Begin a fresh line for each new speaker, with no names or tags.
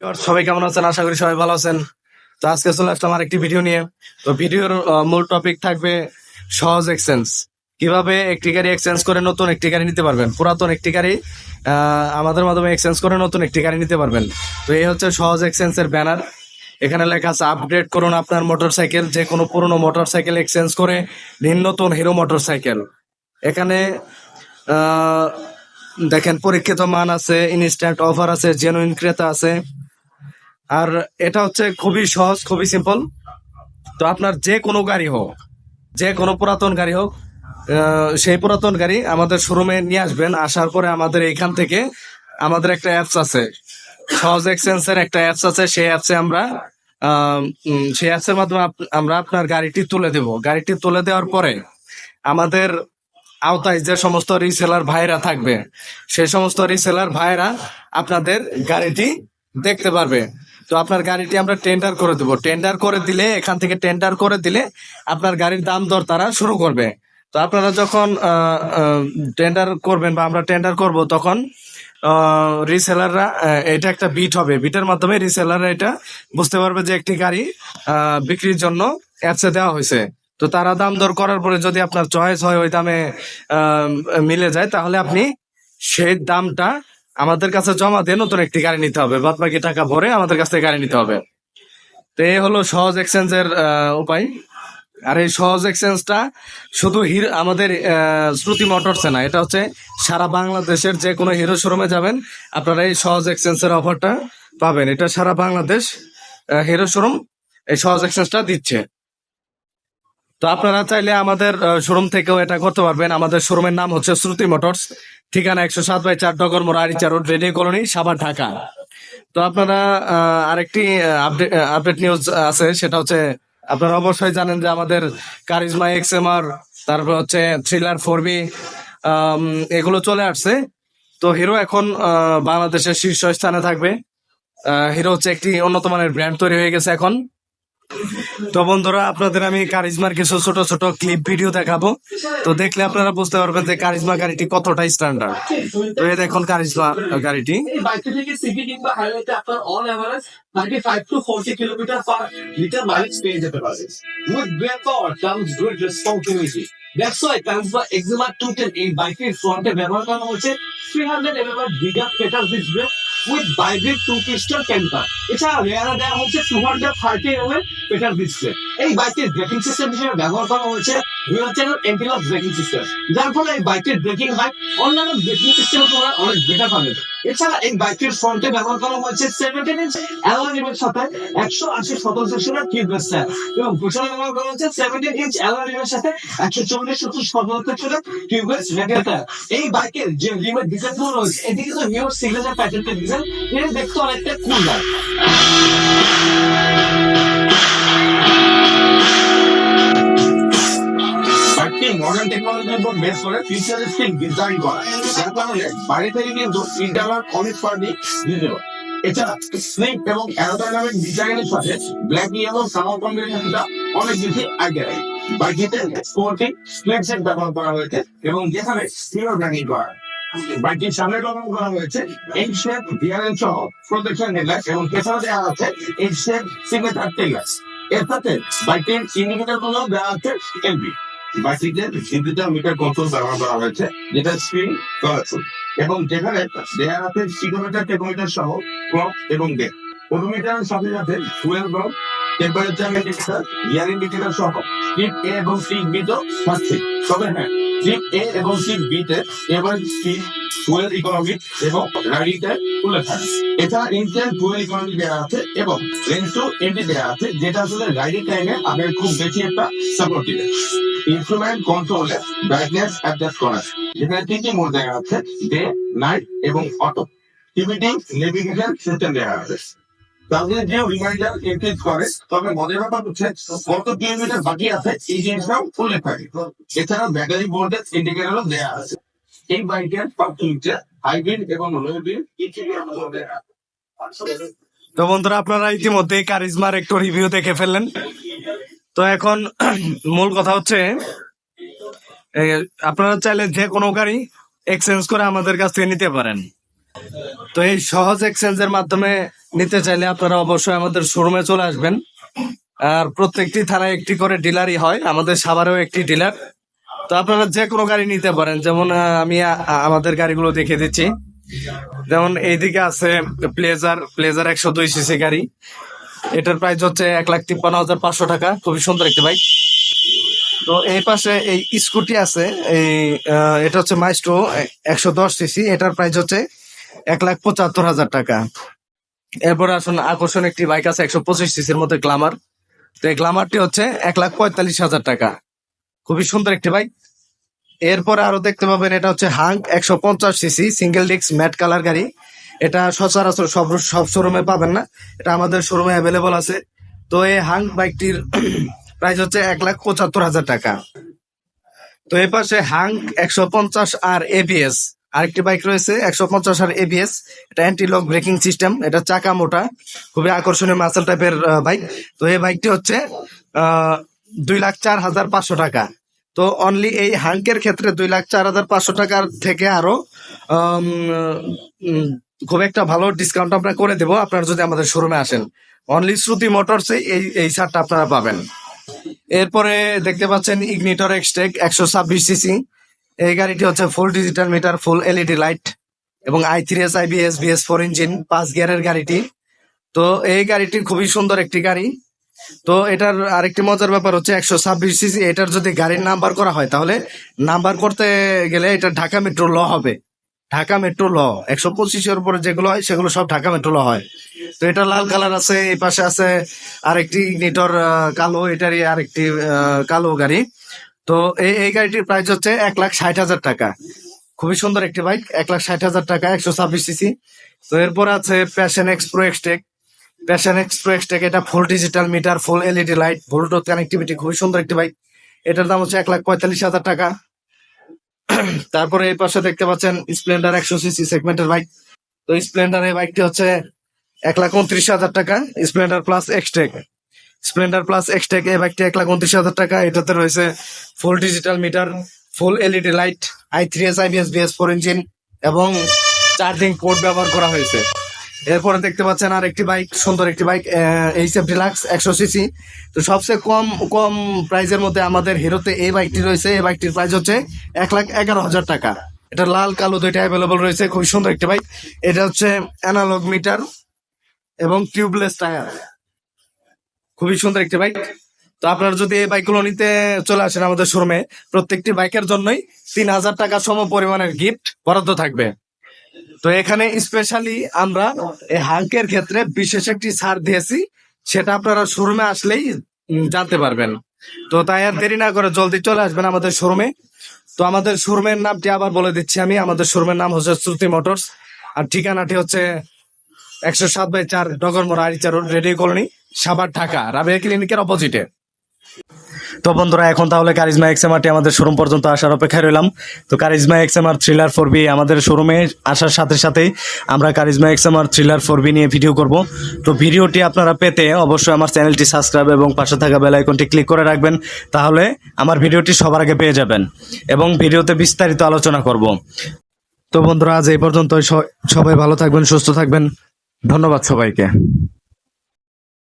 সবাই কেমন আছেন? আশা করি সবাই ভালো আছেন। তো আজকে চলে আসলাম আরেকটি ভিডিও নিয়ে। তো ভিডিওর মূল টপিক থাকবে সহজ এক্সচেঞ্জ। কিভাবে একটি গাড়ি এক্সচেঞ্জ করে নতুন একটি গাড়ি নিতে পারবেন, পুরাতন একটি গাড়ি আমাদের মাধ্যমে এক্সচেঞ্জ করে নতুন একটি গাড়ি নিতে পারবেন। তো এই হচ্ছে সহজ এক্সচেঞ্জের ব্যানার। এখানে লেখা আছে আপগ্রেড করুন আপনার মোটরসাইকেল, যে কোনো পুরনো মোটরসাইকেল এক্সচেঞ্জ করে নিন নতুন হিরো মোটরসাইকেল। এখানে আহ, দেখেন পরীক্ষিত মান আছে, ইনস্ট্যান্ট অফার আছে, জেনুইন ক্রেতা আছে। আর এটা হচ্ছে খুবই সহজ, খুবই সিম্পল। তো আপনার যে কোনো গাড়ি হোক, যে কোনো পুরাতন গাড়ি হোক, সেই পুরাতন গাড়ি আমাদের শোরুমে নিয়ে আসবেন। আসার পরে আমাদের এখান থেকে আমাদের একটা অ্যাপস আছে, সহজ এক্সচেঞ্জের একটা অ্যাপস আছে। সেই অ্যাপসে আমরা সেই অ্যাপসের মাধ্যমে আমরা আপনার গাড়িটি তুলে দেব। গাড়িটি তুলে দেওয়ার পরে আমাদের আওতায় যে সমস্ত রিসেলার ভাইরা থাকবে, সেই সমস্ত রিসেলার ভাইরা আপনাদের গাড়িটি দেখতে পারবে। তো আপনার গাড়িটি আমরা টেন্ডার করে দেবো। টেন্ডার করে দিলে, এখান থেকে টেন্ডার করে দিলে আপনার গাড়ির দাম দর তারা শুরু করবে। তো আপনারা যখন টেন্ডার করবেন বা আমরা টেন্ডার করব, তখন রিসেলাররা, এটা একটা বিট হবে, বিটের মাধ্যমে রিসেলাররা এটা বুঝতে পারবে যে একটি গাড়ি বিক্রির জন্য অ্যাপসে দেওয়া হয়েছে। তো তারা দাম দর করার পরে যদি আপনার চয়েস হয়, ওই দামে মিলে যায়, তাহলে আপনি সেই দামটা আমাদের কাছে জমা দিয়ে নতুন একটি গাড়ি নিতে হবে। বাদ বাকি টাকা ভরে আমাদের কাছ থেকে গাড়ি নিতে হবে। তো এই হলো সহজ এক্সচেঞ্জের উপায়। আর এই সহজ এক্সচেঞ্জটা শুধু আমাদের শ্রুতি মোটরসে না, এটা হচ্ছে সারা বাংলাদেশের যে কোনো হিরো শোরুমে যাবেন, আপনারা এই সহজ এক্সচেঞ্জের অফারটা পাবেন। এটা সারা বাংলাদেশ হিরো শোরুম এই সহজ এক্সচেঞ্জটা দিচ্ছে। তো আপনারা চাইলে আমাদের শোরুম থেকেও এটা করতে পারবেন। আমাদের শোরুমের নাম হচ্ছে শ্রুতি মোটরস, ঠিকানা 107/4 Dogormor, Aricha road, radio colony, Savar, Dhaka. তো আপনারা আরেকটি আপডেট নিউজ আছে, সেটা হচ্ছে আপনারা অবশ্যই জানেন যে আমাদের কারিজমা এক্সএমআর, তারপর হচ্ছে থ্রিলার 4B, এগুলো চলে আসছে। তো হিরো এখন বাংলাদেশের শীর্ষ স্থানে থাকবে। হিরো হচ্ছে একটি উন্নত মানের ব্র্যান্ড তৈরি হয়ে গেছে এখন। তো বন্ধুরা, আপনাদের আমি কারিজমার কিছু ছোট ছোট ক্লিপ ভিডিও দেখাবো। তো দেখলে আপনারা বুঝতে পারবেন যে কারিজমা গাড়িটি কতটা স্ট্যান্ডার্ড। তো এই দেখুন কারিজমা গাড়িটি।
এই বাইকটা থেকে সিটি কিংবা হাইওয়েতে আপনার on average 35 to 40 kilometre per litre mileage পেয়ে যেতে পারে। With great power comes great responsibility. That's why charisma এক্সিমা 210 এই বাইকের ফ্রন্টে ব্যবহার করা হয়েছে 300 mm bigger petal disc brake with vibrate 2 piston ক্যাম্পার। এছাড়া রেয়ারে দেওয়া হচ্ছে 230 mm পেটাল ডিস্ক ব্রেক। এই বাইকের ব্রেকিং সিস্টেম হিসেবে ব্যবহার করা হয়েছে রিয়ার চ্যানেল এন্টি-লক ব্রেকিং সিস্টেম, যার ফলে এই বাইকের ব্রেকিং হাইট অন্যান্য ব্রেকিং সিস্টেমের তুলনায় অনেক বেটার পাবে। এছাড়া এই বাইকের ফ্রন্টে ব্যবহার করা হয়েছে 17 ইঞ্চ অ্যালয় রিমের সাথে 180 শতক সেকশনের টিউবলেস টায়ার, এবং পিছনে ব্যবহার করা হয়েছে 17 ইঞ্চ অ্যালয় রিমের সাথে 140 শতক সেকশনের টিউবলেস রেডিয়াল টায়ার। এই বাইকের যে রিমের ডিজাইনগুলো রয়েছে, এটি কিন্তু নিউর সিগনেচার প্যাটার্নের ডিজাইন, এটি দেখতে অনেকটা কুল লাগে। বাইকটি মডার্ন টেকনোলজির উপর বেস করে ফিউচারিস্টিক ডিজাইন করা, যার কারণে বাইরে থেকে কিন্তু ইন্টারনাল অনেক পার্টি ভিজিবল। এছাড়া স্লিপ এবং অ্যারোডাইনামিক ডিজাইনের সাথে ব্ল্যাক এবং কালার কম্বিনেশনটা অনেক বেশি আগে রাখে। বাইকটিতে স্পোর্টি স্প্লিট সেট ব্যবহার করা হয়েছে, এবং যেখানে স্টিরো ব্র্যান্ডিং করা। বাইকটির সামনে ব্যবহার করা হয়েছে এইচ শেপ ডিআরএল সহ প্রোটেকশন হেডলাইট, এবং পেছনে দেওয়া আছে এইচ শেপ সিগনেচার টেল লাইটস। এর সাথে বাইকটির ইন্ডিকেটর গুলো দেওয়া আছে এলবি। বাইকটিতে ডিজিটাল মিটার কন্ট্রোল ব্যবহার করা হয়েছে, যেটা স্ক্রিন কালারফুল, এবং যেখানে দেওয়া আছে স্পিডোমিটার, টেকোমিটার সহ ক্লক এবং ডেক। ওডোমিটারের সাথে সাথে fuel pump, temperature indicator, gear indicator সহ স্লিপ এ এবং স্লিপ বি তো থাকছে। তবে হ্যাঁ, স্লিপ এ এবং স্লিপ বি তে এভারেজ স্পিড, ফুয়েল ইকোনমি এবং রাইডিংটা উল্লেখ থাকে। এছাড়া ইনস্ট্যান্ট ফুয়েল ইকোনমি দেওয়া আছে এবং রেঞ্জ টু এন্ট্রি দেওয়া আছে, যেটা আসলে রাইডিং টাইমে আপনার খুব বেশি একটা সাপোর্ট দিবে। ইনস্ট্রুমেন্ট কন্ট্রোলে ব্রাইটনেস অ্যাডজাস্ট করা, যেখানে তিনটি মোড দেওয়া আছে, ডে, নাইট এবং অটো। টিভিটি নেভিগেশন সিস্টেম দেওয়া আছে। তাদের যে রিমাইন্ডার ইনক্রিজ করে, তবে মজার ব্যাপার হচ্ছে কত কিলোমিটার বাকি আছে এই জিনিসটাও উল্লেখ থাকে। এছাড়া ব্যাটারি ভোল্টেজ ইন্ডিকেটরও দেওয়া আছে। এই বাইকের পার্কিংটা হাইব্রিড এবং লো বিল দেওয়া আছে।
তো বন্ধুরা, আপনারা ইতিমধ্যে কারিজমার একটু রিভিউ দেখে ফেললেন। তো এখন মূল কথা হচ্ছে, আপনারা চাইলে যে কোনো গাড়ি এক্সচেঞ্জ করে আমাদের কাছ থেকে নিতে পারেন। তো এই সহজ এক্সচেঞ্জের মাধ্যমে নিতে চাইলে আপনারা অবশ্যই আমাদের শোরুমে চলে আসবেন। আর প্রত্যেকটি থানায় একটি করে ডিলারই হয়, আমাদের সাভারেও একটি ডিলার। তো আপনারা যে কোনো গাড়ি নিতে পারেন, যেমন আমি আমাদের গাড়িগুলো দেখিয়ে দিচ্ছি। যেমন এইদিকে আছে প্লেজার 102 সিসি গাড়ি, এটার প্রাইস হচ্ছে 1,53,500 টাকা, খুবই সুন্দর একটি বাইক। তো এই পাশে এই স্কুটি আছে, এটা হচ্ছে মাইস্ট্রো 110 সিসি, এটার প্রাইস হচ্ছে 1,75,000 টাকা। এরপরে আসুন, আকর্ষণ একটি বাইক আছে 125 সিসির মধ্যে গ্ল্যামার। তো এই গ্ল্যামারটি হচ্ছে 1,45,000 টাকা, খুবই সুন্দর একটি বাইক। এরপরে আরো দেখতে পাবেন, এটা হচ্ছে hunk 150 CC single disc matte colour গাড়ি। এটা সচরাচর সব শোরুমে পাবেন না, এটা আমাদের শোরুমে অ্যাভেলেবল আছে। তো এই হাঙ্ক বাইকটির প্রাইস হচ্ছে 1,75,000 টাকা। তো এই পাশে হাঙ্ক 150 আর এবিএস আরেকটি বাইক রয়েছে, 150 আর এবিএস। এটা অ্যান্টি লক ব্রেকিং সিস্টেম, এটা চাকা মোটা, খুবই আকর্ষণীয় মাসেল টাইপের বাইক। তো এই বাইকটি হচ্ছে 2,04,500 টাকা। তো অনলি এই হাঙ্কের ক্ষেত্রে 2,04,500 টাকার থেকে আরো আম, উম, খুব একটা ভালো ডিসকাউন্ট আমরা করে দেবো আপনারা যদি আমাদের শোরুমে আসেন। অনলি শ্রুতি মোটরসে এই ছাড়টা আপনারা পাবেন। এরপরে দেখতে পাচ্ছেন ইগনিটর এক্সটেক 126 সিসি। এই গাড়িটি হচ্ছে ফুল digital meter, full LED light এবং i3s IBS BS4 ইঞ্জিন 5 গিয়ারের গাড়িটি। তো এই গাড়িটি খুবই সুন্দর একটি গাড়ি। তো এটার আরেকটি মজার ব্যাপার হচ্ছে 126 সিসি, এটার যদি গাড়ির নাম্বার করা হয় তাহলে নাম্বার করতে গেলে এটা ঢাকা মেট্রো ল হবে। ঢাকা মেট্রো ল 125-এর উপরে যেগুলো হয় সেগুলো সব ঢাকা মেট্রো ল হয়। তো এটা লাল কালার আছে, এই পাশে আছে আরেকটি ইগনিটর কালো, এটারই আরেকটি কালো গাড়ি। তো এই গাড়িটির প্রাইস হচ্ছে 1,60,000 টাকা, খুবই সুন্দর একটি বাইক, 1,60,000 টাকা 126 সিসি। তো এরপর আছে প্যাশন এক্সপ্রো এক্সটেক। এটা full digital meter, full LED light, Bluetooth connectivity, খুবই সুন্দর একটি বাইক। এটার দাম হচ্ছে 1,45,000 টাকা। তারপরে এই পাশে দেখতে পাচ্ছেন স্প্লেন্ডার 100 সিসি সেগমেন্টের বাইক। তো স্প্লেন্ডার এই বাইকটি হচ্ছে 1,29,000 টাকা। স্প্লেন্ডার প্লাস এক্সটেক এই বাইকটি 1,29,000 টাকা। এটাতে রয়েছে ফুল digital meter, full LED light, i3s IBS BS4 engine এবং চার্জিং পোর্ট ব্যবহার করা হয়েছে। এরপরে দেখতে পাচ্ছেন আর একটি বাইক, সুন্দর একটি বাইক, এইচএফ ডিলাক্স 100 সিসি। তো সবচেয়ে কম কম প্রাইজের মধ্যে আমাদের হিরোতে এই বাইকটি রয়েছে। এই বাইকটির প্রাইস হচ্ছে 1,11,000 টাকা। এটা লাল কালো দুইটা অ্যাভেলেবল রয়েছে, খুবই সুন্দর একটি বাইক। এটা হচ্ছে অ্যানালগ মিটার এবং টিউবলেস টায়ার, খুবই সুন্দর একটি বাইক। তো আপনারা যদি এই বাইকগুলো নিতে চলে আসেন আমাদের শোরুমে, প্রত্যেকটি বাইকের জন্যই 3,000 টাকা সম পরিমাণের গিফট বরাদ্দ থাকবে। তো এখানে স্পেশালি আমরা এই হাঙ্কের ক্ষেত্রে বিশেষ একটি ছাড় দিয়েছি, সেটা আপনারা শোরুমে আসলেই জানতে পারবেন। তো তাই আর দেরি না করে জলদি চলে আসবেন আমাদের শোরুমে। তো আমাদের শোরুমের নামটি আবার বলে দিচ্ছি আমি, আমাদের শোরুমের নাম হচ্ছে শ্রুতি মোটরস, আর ঠিকানাটি হচ্ছে 107/4 Dogormor Aricha road, radio colony, Savar, Dhaka, Rabeya ক্লিনিকের অপোজিটে। তো বন্ধুরা, এখন তাহলে কারিজমা এক্সএমআরটি আমাদের শোরুম পর্যন্ত আসার অপেক্ষায় রইলাম। তো কারিজমা এক্সএমআর থ্রিলার 4B আমাদের শোরুমে আসার সাথে সাথেই আমরা কারিজমা এক্সএমআর থ্রিলার 4B নিয়ে ভিডিও করব। তো ভিডিওটি আপনারা পেতে অবশ্যই আমার চ্যানেলটি সাবস্ক্রাইব এবং পাশে থাকা বেল আইকনটি ক্লিক করে রাখবেন, তাহলে আমার ভিডিওটি সবার আগে পেয়ে যাবেন এবং ভিডিওতে বিস্তারিত আলোচনা করব। তো বন্ধুরা, আজ এই পর্যন্ত। সবাই ভালো থাকবেন, সুস্থ থাকবেন, ধন্যবাদ সবাইকে।